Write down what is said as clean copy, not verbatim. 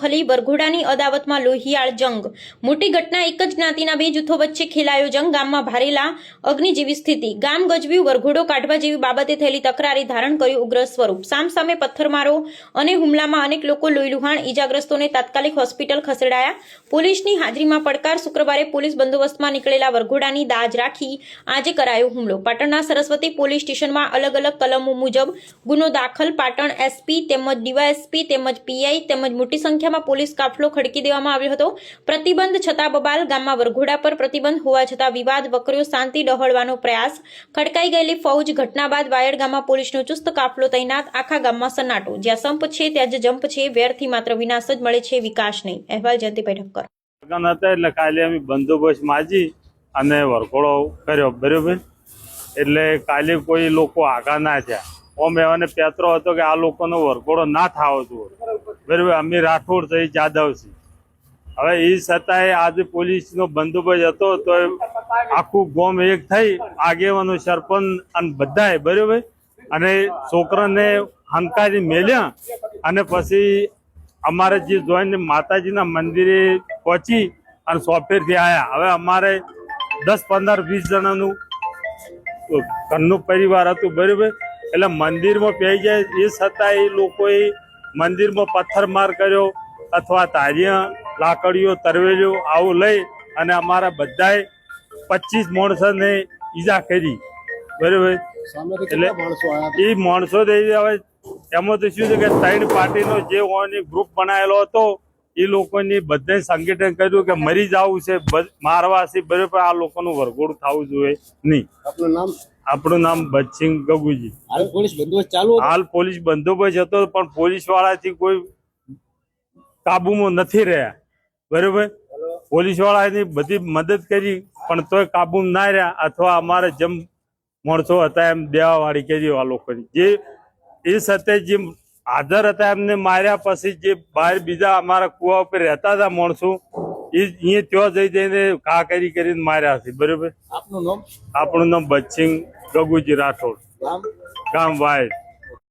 ખલી વરઘોડાની અદાવતમાં લોહિયાળ જંગ. મોટી ઘટના. એક જ જ્ઞાતિના બે જૂથો વચ્ચે ખેલાયો જંગ. ગામમાં ભારેલા અગ્નિ જેવી સ્થિતિ. ગામ ગજવ્યું. વરઘોડો કાઢવા જેવી બાબતે થયેલી તકરારે ધારણ કર્યું ઉગ્ર સ્વરૂપ. સામસામે પથ્થરમારો અને હુમલામાં અનેક લોકો લોહીલુહાણ. ઈજાગ્રસ્તોને તાત્કાલિક હોસ્પિટલ ખસેડાયા. પોલીસની હાજરીમાં પડકાર. શુક્રવારે પોલીસ બંદોબસ્તમાં નીકળેલા વરઘોડાની દાજ રાખી આજે કરાયો હુમલો. પાટણના સરસ્વતી પોલીસ સ્ટેશનમાં અલગ અલગ કલમો મુજબ ગુનો દાખલ. પાટણ એસપી તેમજ ડીવાયએસપી તેમજ પીઆઈ તેમજ મોટી સંખ્યામાં પોલીસ કાફલો ખડકી દેવામાં આવ્યો હતો. પ્રતિબંધ છતાં બબાલ. ગામમાં વરઘોડા પર પ્રતિબંધ હોવા છતાં વિવાદ વકર્યો. શાંતિ ડહોળવાનો પ્રયાસ. ખડકાઈ ગયેલી ફૌજ. ઘટના બાદ વાયડ ગામમાં પોલીસનો ચુસ્ત કાફલો તૈનાત. આખા ગામમાં સન્નાટો. જ્યાં સંપ છે ત્યાં જ જંપ છે. વેરથી માત્ર વિનાશ જ મળે છે, વિકાસ નહીં. અહેવાલ જયંતિભાઈ ઠક્કર. એટલે કાલે અમે બંદોબસ્ત માજી અને વરઘોડો કર્યો, બરોબર. એટલે કાલે કોઈ લોકો આગા ના થયા. ઓમ એવાને પેતરો હતો કે આ લોકોનો વરઘોડો ના થાવો જોઈએ, બરોબર. અમે રાઠોડ થઈ, જાદવ છે. હવે એ છતાંય આજે પોલીસનો બંદોબસ્ત હતો તો આખું ગામ એક થઈ, આગેવાનો, સરપંચ અને બધાએ, બરોબર. અને છોકરાને હંકારી મેલ્યા અને પછી અમારે જે જોઈને માતાજીના મંદિરે પહોંચી અને સોફેરથી આવ્યા. હવે અમારે 10, 15, 20 જણાનું ઘરનું પરિવાર હતું, બરોબર. એટલે મંદિરમાં પહી જાય એ છતાં એ લોકોએ મંદિરમાં પથ્થરમાર કર્યો અથવા તારિયા, લાકડીઓ, તરવેલીઓ આવું લઈ અને અમારા બધાએ 25 માણસોને ઈજા કરી, બરોબર. એટલે એ માણસો હવે એમાં તો શું છે કે 3 પાર્ટીનો જે ગ્રુપ બનાવેલો હતો એ લોકોની બધાએ સંગઠન કર્યું કે મરી જવું છે, મારવા છે, બરોબર. આ લોકોનું વરઘોડું થવું જોઈએ નહીં. આપણું નામ બચસિંહ ગગુજી. હાલ પોલીસ બંદોબસ્ત ચાલુ? હાલ પોલીસ બંદોબસ્ત હતો પણ પોલીસ વાળાથી કોઈ કાબુમાં નથી રહ્યા, બરોબર. પોલીસ વાળાની બધી મદદ કરી પણ તોય કાબુ ના રહ્યા, અથવા અમારે જેમ માણસો હતા એમ દેવાવાળી કરી આ લોકોની. જે એ સાથે જે હાજર હતા એમને માર્યા. પછી જે બહાર બીજા અમારા કુવા ઉપર રહેતા હતા માણસો એ અહીંયા ત્યાં જઈ જઈને ઘા કરીને માર્યા છે, બરોબર. આપનું નામ? આપણું નામ બચસિંહ ગગુજી રાઠોડ, ગામ વાય.